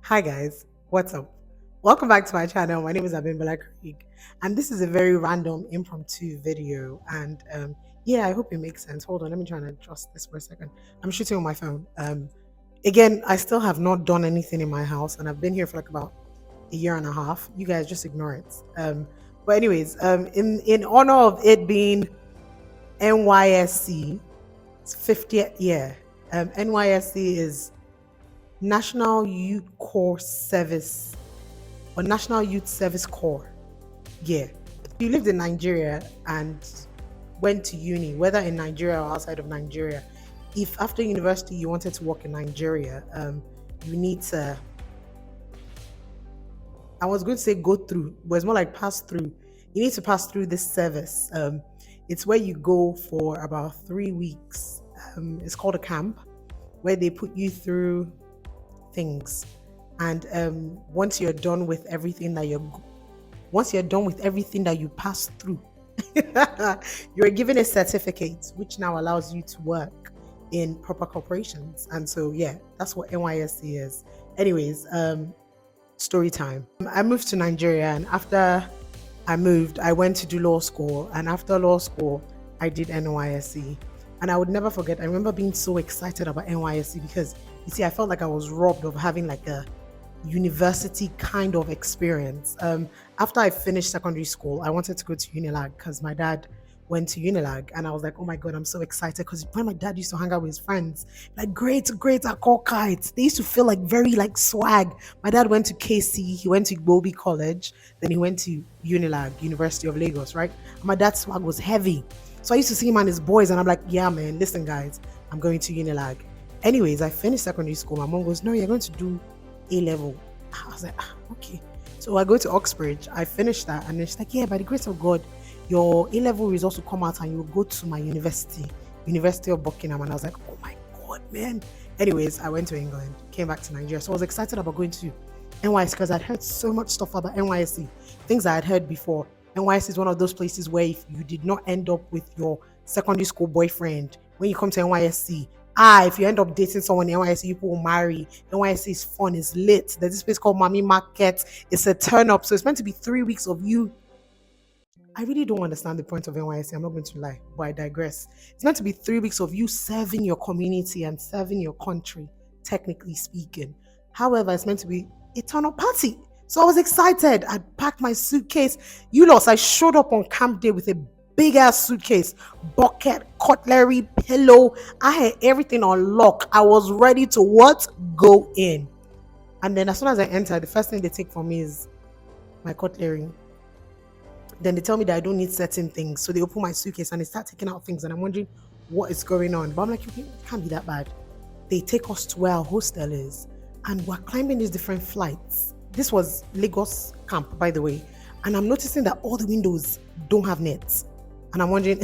Hi guys, what's up? Welcome back to my channel. My name is Abimbola, and this is a very random impromptu video. And yeah, I hope it makes sense. Hold on, let me try and adjust this for a second. I'm shooting on my phone. Again, I still have not done anything in my house, and I've been here for like about a year and a half. You guys just ignore it. But anyways, in honor of it being NYSC, it's 50th year. NYSC is National Youth Corps Service or National Youth Service Corps. Yeah. If you lived in Nigeria and went to uni, whether in Nigeria or outside of Nigeria, if after university you wanted to work in Nigeria, you need to, I was going to say go through, but it's more like pass through. You need to pass through this service. It's where you go for about 3 weeks. It's called a camp where they put you through things. And once you're done with everything that you pass through, you're given a certificate which now allows you to work in proper corporations. And so yeah, that's what NYSC is. Anyways, story time. I moved to Nigeria, and after I moved, I went to do law school, and after law school I did NYSC. And I would never forget, I remember being so excited about NYSC because you see, I felt like I was robbed of having like a university kind of experience. After I finished secondary school, I wanted to go to Unilag because my dad went to Unilag, and I was like, oh my god, I'm so excited because when my dad used to hang out with his friends, like great, I call kites. They used to feel like very like swag. My dad went to KC, he went to Igbobi College, then he went to Unilag, University of Lagos, right? And my dad's swag was heavy. So I used to see him and his boys, and I'm like, yeah, man, listen, guys, I'm going to Unilag. Anyways, I finished secondary school. My mom goes, no, you're going to do A level. I was like, okay. So I go to Oxbridge. I finished that, and it's like, yeah, by the grace of God, your A level results will come out, and you'll go to my university, University of Buckingham. And I was like, oh my God, man. Anyways, I went to England, came back to Nigeria. So I was excited about going to NYSC because I'd heard so much stuff about NYSC, things I had heard before. NYSC is one of those places where if you did not end up with your secondary school boyfriend, when you come to NYSC, if you end up dating someone in NYSC, people will marry. NYSC is fun, it's lit. There's this place called Mammy Market. It's a turn up. So it's meant to be 3 weeks of you. I really don't understand the point of NYSC. I'm not going to lie, but I digress. It's meant to be 3 weeks of you serving your community and serving your country, technically speaking. However, it's meant to be a turn up party. So I was excited. I packed my suitcase. I showed up on camp day with a big ass suitcase, bucket, cutlery, pillow. I had everything on lock. I was ready to what? Go in. And then as soon as I enter, the first thing they take from me is my cutlery. Then they tell me that I don't need certain things. So they open my suitcase and they start taking out things. And I'm wondering what is going on. But I'm like, okay, it can't be that bad. They take us to where our hostel is. And we're climbing these different flights. This was Lagos camp, by the way. And I'm noticing that all the windows don't have nets. And I'm wondering,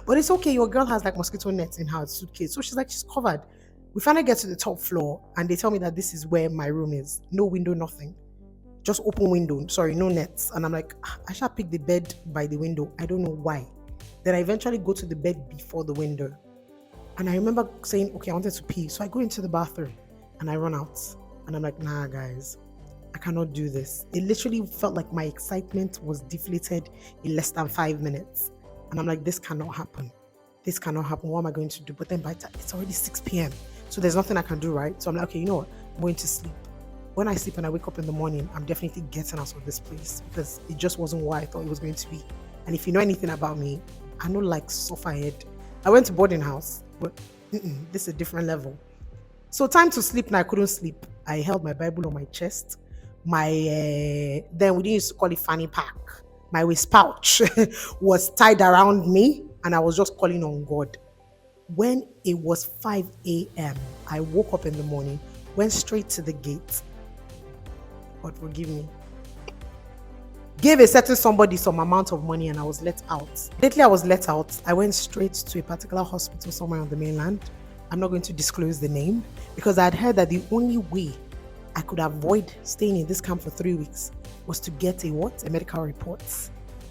but it's okay. Your girl has like mosquito nets in her suitcase. So she's covered. We finally get to the top floor and they tell me that this is where my room is. No window, nothing. Just open window. Sorry, no nets. And I'm like, I shall pick the bed by the window. I don't know why. Then I eventually go to the bed before the window. And I remember saying, okay, I wanted to pee. So I go into the bathroom and I run out. And I'm like, nah, guys, I cannot do this. It literally felt like my excitement was deflated in less than 5 minutes. And I'm like, this cannot happen. This cannot happen. What am I going to do? But then by the time it's already 6 p.m. So there's nothing I can do, right? So I'm like, okay, you know what? I'm going to sleep. When I sleep and I wake up in the morning, I'm definitely getting out of this place because it just wasn't what I thought it was going to be. And if you know anything about me, I know like suffer head. I went to boarding house, but this is a different level. So time to sleep and I couldn't sleep. I held my Bible on my chest. Then we didn't used to call it fanny pack. My waist pouch was tied around me and I was just calling on God. When it was 5 a.m., I woke up in the morning, went straight to the gate. God forgive me. Gave a certain somebody some amount of money and I was let out. Lately I was let out. I went straight to a particular hospital somewhere on the mainland. I'm not going to disclose the name because I had heard that the only way I could avoid staying in this camp for 3 weeks was to get a medical report.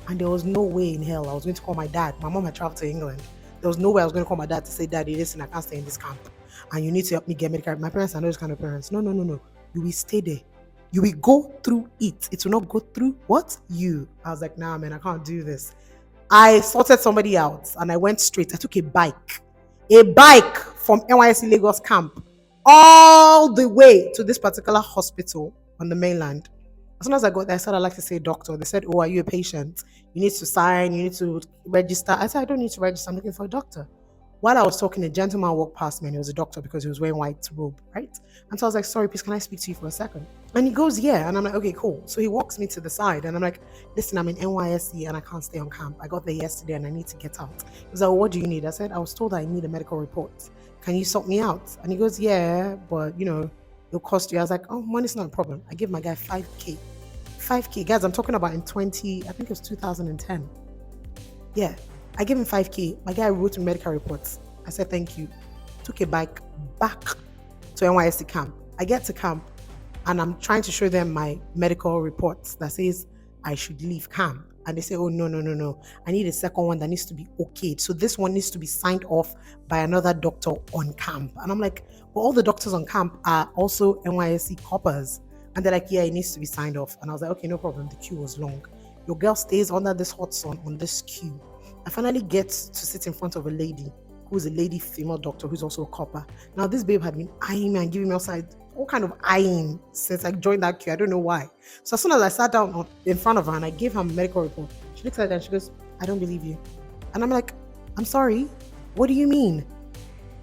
And there was no way in hell I was going to call my dad. My mom had traveled to England. There was no way I was going to call my dad to say, Daddy, listen, I can't stay in this camp. and you need to help me get medical. My parents are not those kind of parents. No, no, no, no. You will stay there. You will go through it. It will not go through what? You. I was like, nah, man, I can't do this. I sorted somebody out and I went straight. I took a bike from NYSC Lagos camp all the way to this particular hospital on the mainland. As soon as I got there, I said, I'd like to see a doctor. They said, oh, are you a patient? You need to sign, you need to register. I said, I don't need to register. I'm looking for a doctor. While I was talking, a gentleman walked past me and he was a doctor because he was wearing white robe, right? And so I was like, sorry, please, can I speak to you for a second? And he goes, yeah. And I'm like, okay, cool. So he walks me to the side and I'm like, listen, I'm in NYSC and I can't stay on camp. I got there yesterday and I need to get out. He was like, well, what do you need? I said, I was told I need a medical report. Can you sort me out? And he goes, yeah, but it'll cost you. I was like, oh, money's not a problem. I give my guy 5K. 5K, guys, I'm talking about in I think it was 2010. Yeah, I gave him 5K. My guy wrote me medical reports. I said, thank you. Took a bike back to NYSC camp. I get to camp and I'm trying to show them my medical reports that says I should leave camp. And they say, oh, no. I need a second one that needs to be okayed. So this one needs to be signed off by another doctor on camp. And I'm like, well, all the doctors on camp are also NYSC coppers. And they're like, yeah, it needs to be signed off. And I was like, okay, no problem. The queue was long. Your girl stays under this hot sun on this queue. I finally get to sit in front of a lady who's a lady female doctor who's also a copper. Now, this babe had been eyeing me and giving me outside all kind of eyeing since I joined that queue. I don't know why. So as soon as I sat down in front of her and I gave her a medical report, she looks at it and she goes, I don't believe you. And I'm like, I'm sorry. What do you mean?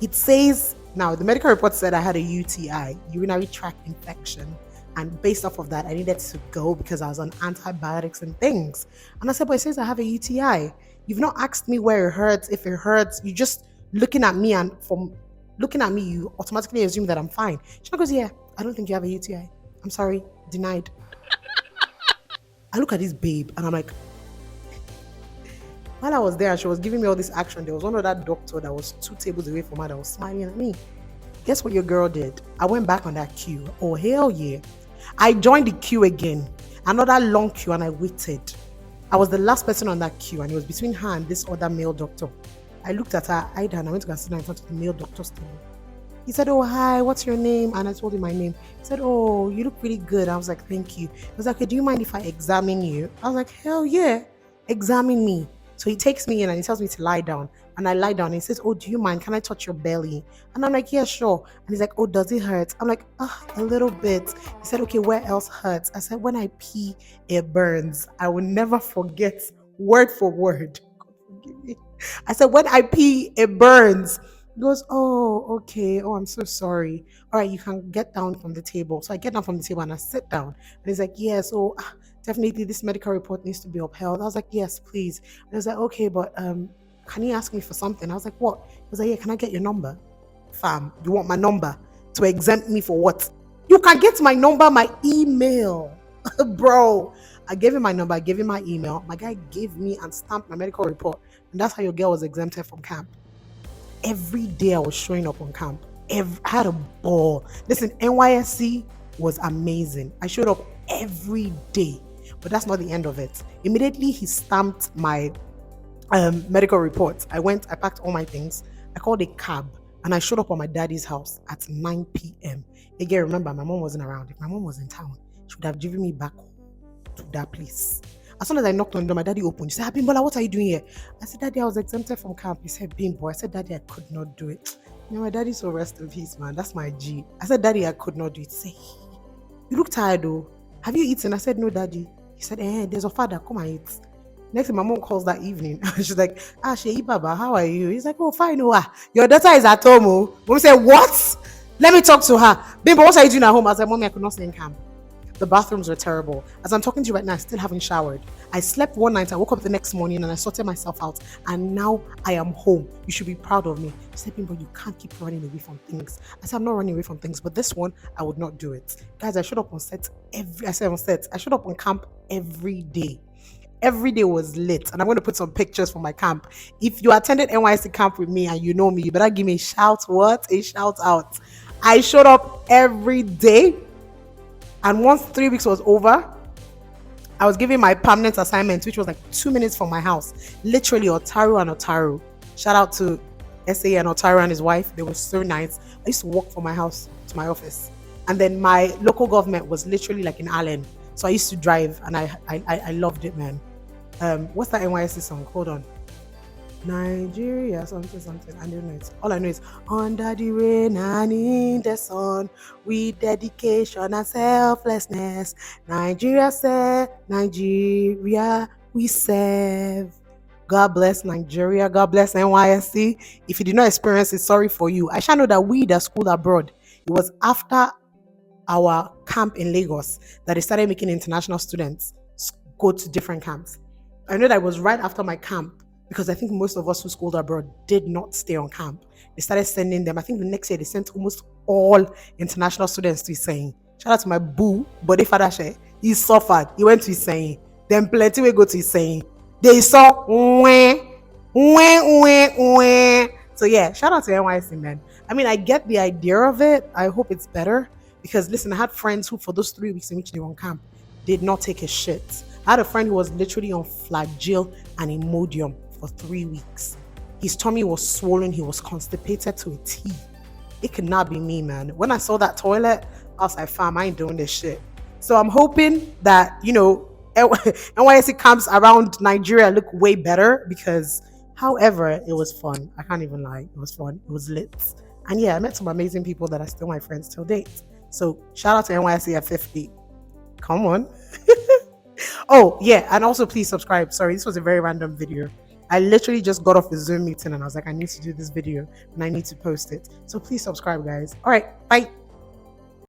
It says, now the medical report said I had a UTI, urinary tract infection. And based off of that, I needed to go because I was on antibiotics and things. And I said, but it says I have a UTI. You've not asked me where it hurts, if it hurts. You just looking at me, and from looking at me, you automatically assume that I'm fine. She goes, yeah, I don't think you have a UTI. I'm sorry, denied. I look at this babe and I'm like, while I was there and she was giving me all this action, there was one other doctor that was 2 tables away from her that was smiling at me. Guess what your girl did? I went back on that queue. Oh, hell yeah. I joined the queue again. Another long queue, and I waited. I was the last person on that queue, and it was between her and this other male doctor. I looked at her, eyed her, and I went to go sit down in front of the male doctor's table. He said, oh, hi, what's your name? And I told him my name. He said, oh, you look really good. I was like, thank you. He was like, okay, do you mind if I examine you? I was like, hell yeah, examine me. So he takes me in and he tells me to lie down. And I lie down and he says, oh, do you mind? Can I touch your belly? And I'm like, yeah, sure. And he's like, oh, does it hurt? I'm like, a little bit. He said, okay, where else hurts? I said, when I pee, it burns. I will never forget word for word. God forgive me. I said, when I pee, it burns. He goes, oh, okay. Oh, I'm so sorry. All right, you can get down from the table. So I get down from the table and I sit down. And he's like, yes, oh, definitely this medical report needs to be upheld. I was like, yes, please. And I was like, okay, but can you ask me for something? I was like, what? He was like, yeah, can I get your number? Fam, you want my number to exempt me for what? You can get my number, my email. Bro, I gave him my number, I gave him my email. My guy gave me and stamped my medical report. And that's how your girl was exempted from camp. Every day I was showing up on camp. I had a ball. Listen, NYSC was amazing. I showed up every day. But that's not the end of it. Immediately he stamped my medical report. I packed all my things. I called a cab and I showed up on my daddy's house at 9 p.m. Again, remember, my mom wasn't around. If my mom was in town, she would have driven me back to that place. As soon as I knocked on the door, my daddy opened. He said, Abimbola, what are you doing here? I said, Daddy, I was exempted from camp. He said, Bimbo. I said, Daddy, I could not do it. My daddy's so rest in peace, man. That's my G. I said, Daddy, I could not do it. He said, you look tired though. Have you eaten? I said, no, Daddy. He said, there's a father. Come and eat. Next thing, my mom calls that evening. She's like, Sheyi Baba, how are you? He's like, oh, fine. Your daughter is at home. Oh. Mom said, what? Let me talk to her. Bimbo, what are you doing at home? I was like, Mommy, I could not stay in camp. The bathrooms were terrible. As I'm talking to you right now, I still haven't showered. I slept one night. I woke up the next morning and I sorted myself out. And now I am home. You should be proud of me. He said, Bimbo, you can't keep running away from things. I said, I'm not running away from things, but this one, I would not do it. Guys, I showed up on set I showed up on camp every day. Every day was lit. And I'm going to put some pictures from my camp. If you attended NYSC camp with me and you know me, you better give me a shout. What? A shout out. I showed up every day. And once 3 weeks was over, I was given my permanent assignment, which was like 2 minutes from my house. Literally, Otaru and Otaru. Shout out to SA and Otara and his wife. They were so nice. I used to walk from my house to my office. And then my local government was literally like in Allen. So I used to drive and I loved it, man. What's that NYSC song? Hold on. Nigeria, something, something. I don't know it. All I know is under the rain and in the sun, with dedication and selflessness. Nigeria said, Nigeria we serve. God bless Nigeria. God bless NYSC. If you did not experience it, sorry for you. I shall know that we that schooled abroad, it was after our camp in Lagos that they started making international students go to different camps. I know that it was right after my camp because I think most of us who schooled abroad did not stay on camp. They started sending them. I think the next year they sent almost all international students to Isayin. Shout out to my boo, Bode Fadashe. He suffered. He went to Isayin. Then plenty will go to Isayin. They saw so yeah, shout out to NYC, man. I mean, I get the idea of it. I hope it's better because listen, I had friends who for those 3 weeks in which they were on camp did not take a shit. I had a friend who was literally on flagyl and Imodium for 3 weeks. His tummy was swollen. He was constipated to a T. It could not be me, man. When I saw that toilet, I was like, fam, I ain't doing this shit. So I'm hoping that, NYSC camps around Nigeria look way better because, however, it was fun. I can't even lie. It was fun. It was lit. And yeah, I met some amazing people that are still my friends till date. So shout out to NYSC at 50. Come on. Oh, yeah. And also, please subscribe. Sorry, this was a very random video. I literally just got off the Zoom meeting and I was like, I need to do this video and I need to post it. So please subscribe, guys. All right. Bye.